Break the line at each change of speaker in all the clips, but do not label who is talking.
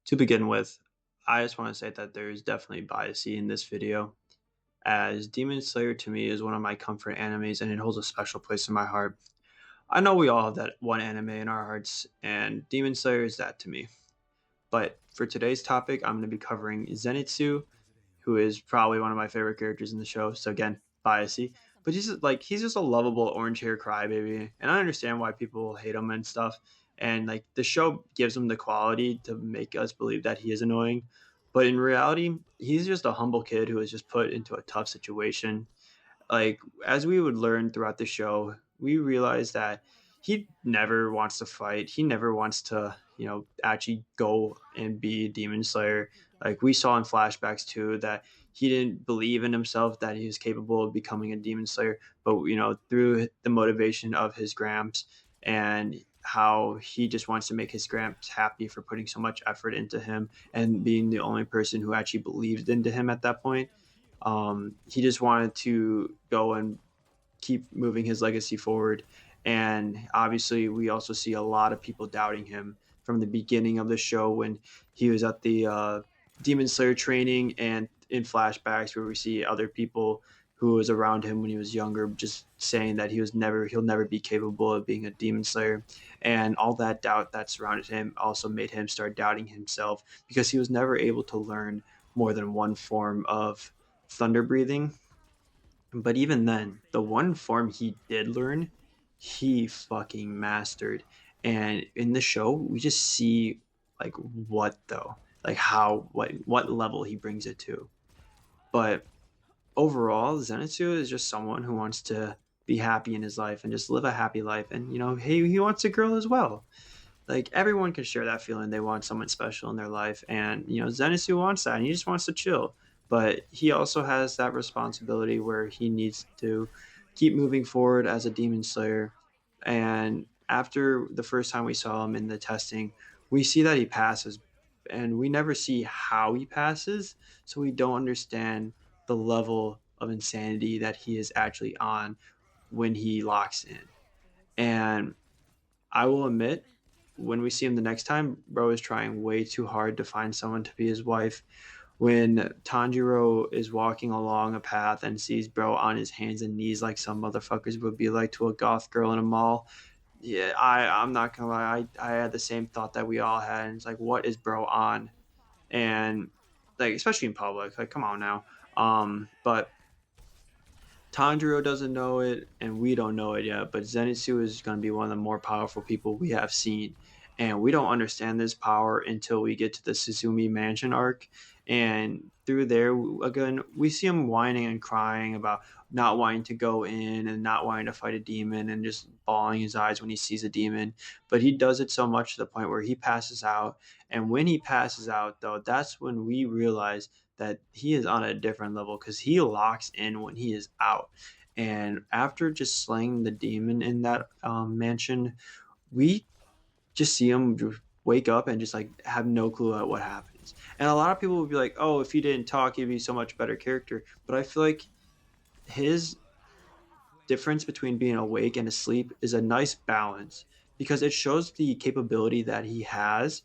To begin with, I just want to say that there is definitely bias in this video, as Demon Slayer to me is one of my comfort animes and it holds a special place in my heart. I know we all have that one anime in our hearts, and Demon Slayer is that to me. But for today's topic, I'm going to be covering Zenitsu, who is probably one of my favorite characters in the show. So again, biasy, but he's just a lovable orange hair crybaby, and I understand why people hate him and stuff. And like the show gives him the quality to make us believe that he is annoying, but in reality, he's just a humble kid who was just put into a tough situation. Like as we would learn throughout the show, we realize that he never wants to fight. He never wants to, actually go and be a demon slayer. Like we saw in flashbacks too that he didn't believe in himself that he was capable of becoming a demon slayer, but through the motivation of his gramps and how he just wants to make his gramps happy for putting so much effort into him and being the only person who actually believed into him at that point. He just wanted to go and keep moving his legacy forward. And obviously, we also see a lot of people doubting him from the beginning of the show when he was at the Demon Slayer training and in flashbacks where we see other people who was around him when he was younger just saying that he'll never be capable of being a demon slayer, and all that doubt that surrounded him also made him start doubting himself because he was never able to learn more than one form of thunder breathing. But even then, the one form he did learn, he fucking mastered. And in the show, we just see like what though, like how what level he brings it to. But overall, Zenitsu is just someone who wants to be happy in his life and just live a happy life. And he wants a girl as well. Like everyone can share that feeling. They want someone special in their life, and Zenitsu wants that, and he just wants to chill. But he also has that responsibility where he needs to keep moving forward as a demon slayer. And after the first time we saw him in the testing, we see that he passes, and we never see how he passes, so we don't understand the level of insanity that he is actually on when he locks in. And I will admit, when we see him the next time, bro is trying way too hard to find someone to be his wife. When Tanjiro is walking along a path and sees bro on his hands and knees like some motherfuckers would be like to a goth girl in a mall, yeah, I'm not gonna lie, I had the same thought that we all had. And it's like, what is bro on? And like, especially in public, like, come on now. But Tanjiro doesn't know it, and we don't know it yet, but Zenitsu is going to be one of the more powerful people we have seen. And we don't understand this power until we get to the Suzumi Mansion arc. And through there, again, we see him whining and crying about not wanting to go in and not wanting to fight a demon and just bawling his eyes when he sees a demon. But he does it so much to the point where he passes out. And when he passes out, though, that's when we realize that he is on a different level because he locks in when he is out. And after just slaying the demon in that mansion, we just see him wake up and just like have no clue at what happens. And a lot of people would be like, "Oh, if he didn't talk, he'd be so much better character." But I feel like his difference between being awake and asleep is a nice balance because it shows the capability that he has,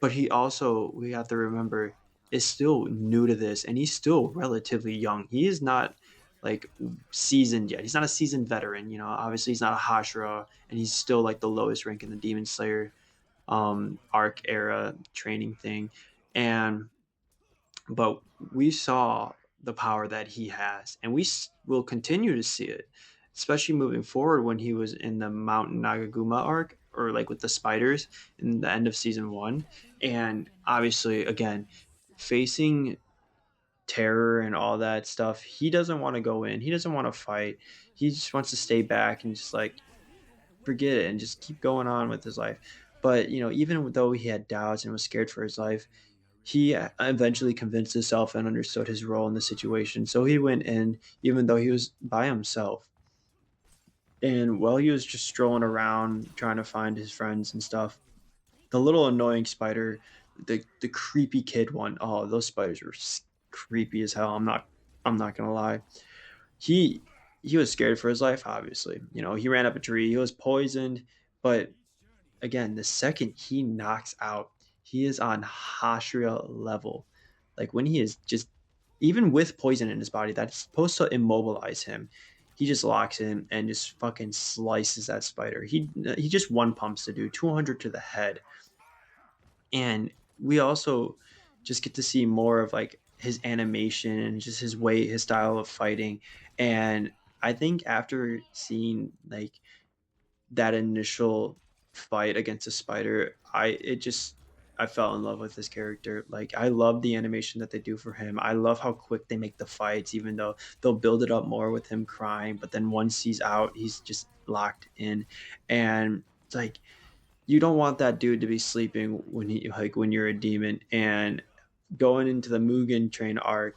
but he also, we have to remember, is still new to this and he's still relatively young. He is not like seasoned yet. He's not a seasoned veteran. Obviously he's not a Hashira, and he's still like the lowest rank in the Demon Slayer arc era training thing. And but we saw the power that he has, and we will continue to see it, especially moving forward when he was in the Mount Nagaguma arc, or like with the spiders in the end of season one. And obviously, again, facing terror and all that stuff, he doesn't want to go in. He doesn't want to fight. He just wants to stay back and just like forget it and just keep going on with his life. But even though he had doubts and was scared for his life, he eventually convinced himself and understood his role in the situation. So he went in, even though he was by himself. And while he was just strolling around trying to find his friends and stuff, the little annoying spider, the creepy kid one, oh, those spiders were creepy as hell. I'm not gonna lie. He he was scared for his life. Obviously, he ran up a tree. He was poisoned, but again, the second he knocks out, he is on Hashira level. Like when he is just even with poison in his body that's supposed to immobilize him, he just locks in and just fucking slices that spider. He just one pumps to do 200 to the head, and we also just get to see more of like his animation and just his way, his style of fighting. And I think after seeing like that initial fight against a spider, I fell in love with this character. Like I love the animation that they do for him. I love how quick they make the fights, even though they'll build it up more with him crying, but then once he's out, he's just locked in. And it's like you don't want that dude to be sleeping when he like when you're a demon. And going into the Mugen Train arc,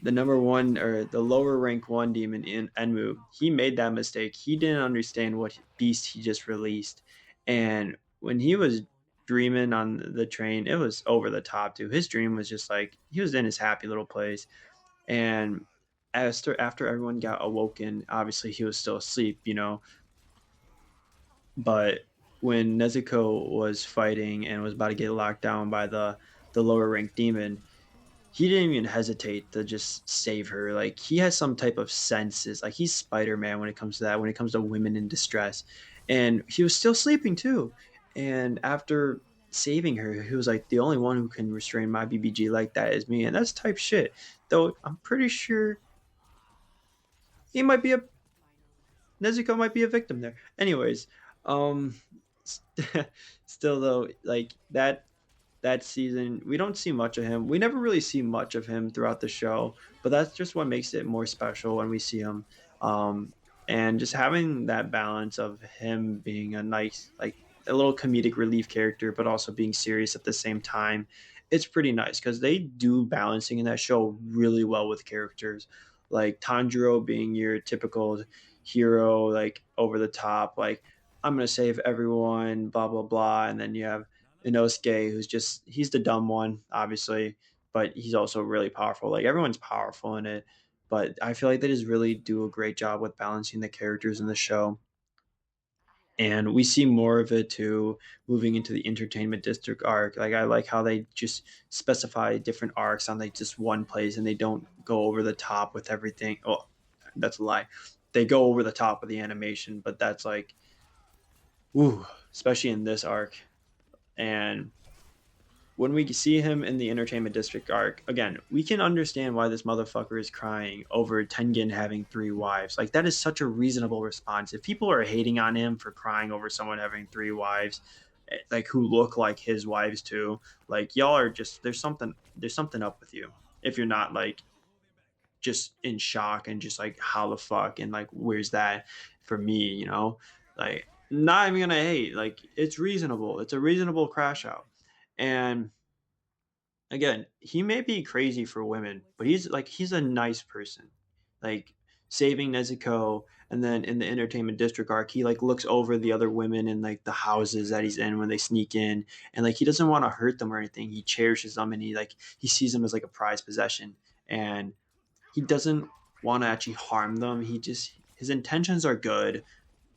the number one or the lower rank one demon in Enmu, he made that mistake. He didn't understand what beast he just released. And when he was dreaming on the train, it was over the top too. His dream was just like he was in his happy little place. And after everyone got awoken, obviously he was still asleep, you know. But when Nezuko was fighting and was about to get locked down by the lower rank demon, he didn't even hesitate to just save her. Like he has some type of senses. Like he's Spider Man when it comes to that. When it comes to women in distress, and he was still sleeping too. And after saving her, he was like, the only one who can restrain my BBG like that is me, and that's type shit. Though I'm pretty sure he might be a Nezuko might be a victim there. Anyways, um, still though, like that season, we don't see much of him. We never really see much of him throughout the show, but that's just what makes it more special when we see him. Um, and just having that balance of him being a nice, like a little comedic relief character, but also being serious at the same time, it's pretty nice because they do balancing in that show really well with characters. Like Tanjiro being your typical hero, like over the top, like I'm gonna save everyone, blah blah blah, and then you have Inosuke, who's just he's the dumb one, obviously, but he's also really powerful. Like everyone's powerful in it, but I feel like they just really do a great job with balancing the characters in the show. And we see more of it too, moving into the entertainment district arc. Like I like how they just specify different arcs on like just one place, and they don't go over the top with everything. Oh, that's a lie. They go over the top with the animation, but that's like, ooh, especially in this arc. And when we see him in the entertainment district arc again, we can understand why this motherfucker is crying over Tengen having three wives. Like that is such a reasonable response. If people are hating on him for crying over someone having three wives, like who look like his wives too, like y'all are just there's something up with you. If you're not like just in shock and just like how the fuck and like where's that for me, you know? Like not even gonna hate. Like it's reasonable. It's a reasonable crash out. And again, he may be crazy for women, but he's a nice person. Like saving Nezuko, and then in the entertainment district arc, he like looks over the other women in like the houses that he's in when they sneak in, and like he doesn't want to hurt them or anything. He cherishes them, and he sees them as like a prized possession, and he doesn't want to actually harm them. He just his intentions are good,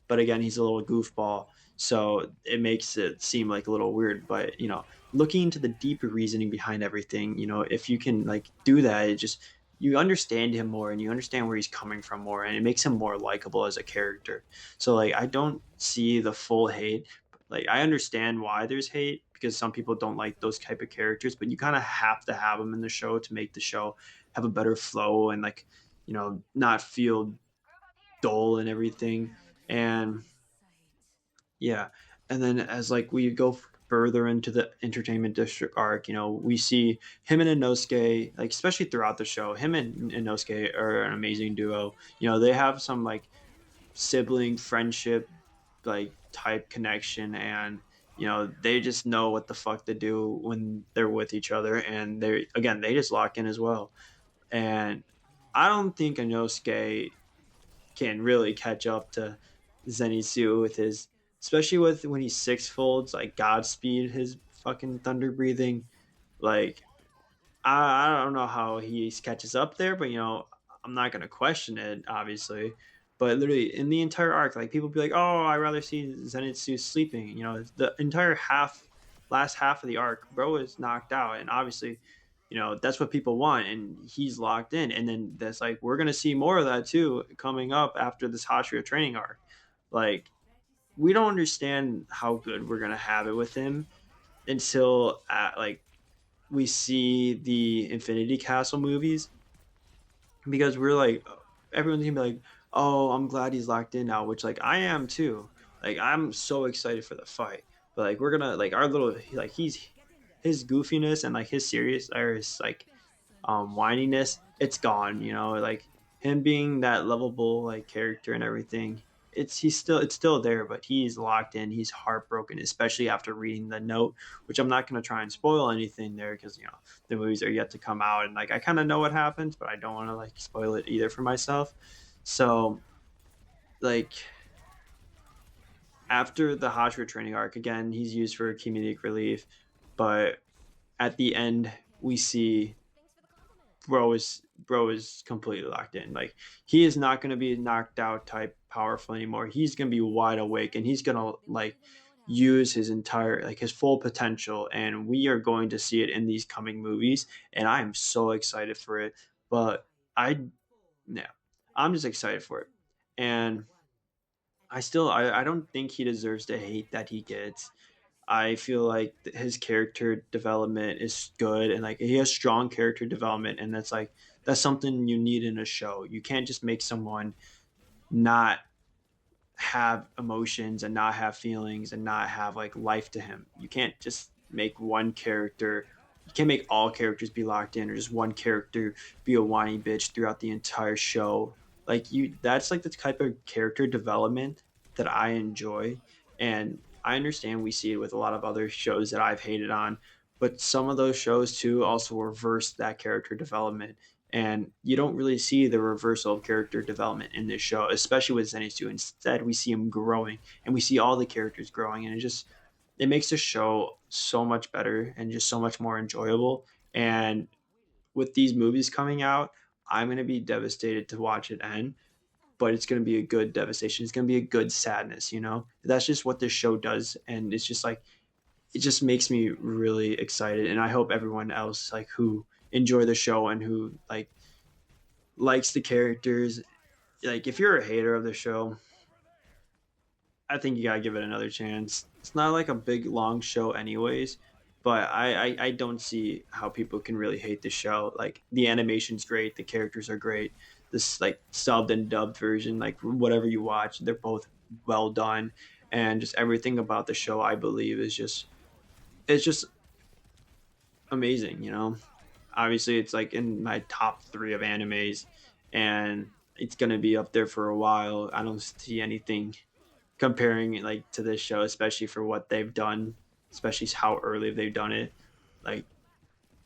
but again, he's a little goofball, so it makes it seem like a little weird. But looking into the deeper reasoning behind everything, if you can like do that, it just you understand him more and you understand where he's coming from more, and it makes him more likable as a character. So like I don't see the full hate. Like I understand why there's hate because some people don't like those type of characters, but you kind of have to have them in the show to make the show have a better flow and like not feel dull and everything. And yeah, and then as like we go further into the entertainment district arc, we see him and Inosuke, like especially throughout the show, him and Inosuke are an amazing duo. They have some like sibling friendship like type connection, and they just know what the fuck to do when they're with each other, and they just lock in as well. And I don't think Inosuke can really catch up to Zenitsu with his, especially with when he six folds like Godspeed his fucking thunder breathing. Like I don't know how he catches up there, but I'm not gonna question it obviously. But literally in the entire arc, like people be like, "Oh, I rather see Zenitsu sleeping." The entire half last half of the arc, bro is knocked out, and obviously, that's what people want, and he's locked in. And then that's like we're gonna see more of that too coming up after this Hashira training arc. Like we don't understand how good we're gonna have it with him until like we see the Infinity Castle movies, because we're like everyone's gonna be like, "Oh, I'm glad he's locked in now," which like I am too. Like I'm so excited for the fight, but like we're gonna like our little like he's his goofiness and like his serious or his like whininess, it's gone. Like him being that lovable like character and everything. It's still there, but he's locked in. He's heartbroken, especially after reading the note, which I'm not going to try and spoil anything there because the movies are yet to come out, and like I kind of know what happens, but I don't want to like spoil it either for myself. So like after the Hashira training arc, again, he's used for comedic relief, but at the end we see bro is completely locked in. Like he is not going to be knocked out type powerful anymore. He's going to be wide awake, and he's going to like use his entire like his full potential, and we are going to see it in these coming movies, and I am so excited for it. But I yeah, I'm just excited for it. And I don't think he deserves the hate that he gets. I feel like his character development is good, and like he has strong character development, and that's something you need in a show. You can't just make someone not have emotions and not have feelings and not have like life to him. You can't just make one character. You can't make all characters be locked in, or just one character be a whiny bitch throughout the entire show. Like that's like the type of character development that I enjoy, and I understand we see it with a lot of other shows that I've hated on, but some of those shows too also reverse that character development, and you don't really see the reversal of character development in this show, especially with Zenitsu. Instead, we see him growing, and we see all the characters growing, and it makes the show so much better and just so much more enjoyable. And with these movies coming out, I'm gonna be devastated to watch it end, but it's gonna be a good devastation. It's gonna be a good sadness. That's just what this show does, and it's just like it just makes me really excited, and I hope everyone else like who enjoy the show and who like likes the characters. Like if you're a hater of the show, I think you gotta give it another chance. It's not like a big long show, anyways. But I don't see how people can really hate the show. Like the animation's great, the characters are great. This like subbed and dubbed version, like whatever you watch, they're both well done, and just everything about the show, I believe, is just it's just amazing. Obviously it's like in my top three of animes, and it's gonna be up there for a while. I don't see anything comparing it like to this show, especially for what they've done, especially how early they've done it. Like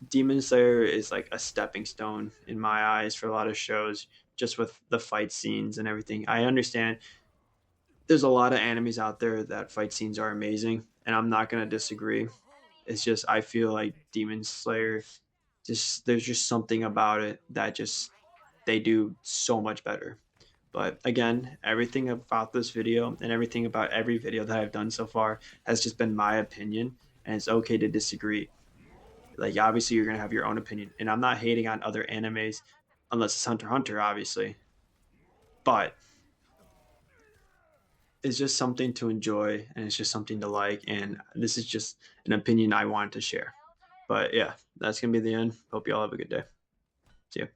Demon Slayer is like a stepping stone in my eyes for a lot of shows, just with the fight scenes and everything. I understand there's a lot of animes out there that fight scenes are amazing, and I'm not gonna disagree. It's just I feel like Demon Slayer, just there's just something about it that just they do so much better. But again, everything about this video and everything about every video that I've done so far has just been my opinion, and it's okay to disagree. Like obviously you're gonna have your own opinion, and I'm not hating on other animes unless it's Hunter x Hunter, obviously. But it's just something to enjoy, and it's just something to like, and this is just an opinion I wanted to share. But yeah, that's gonna be the end. Hope you all have a good day. See ya.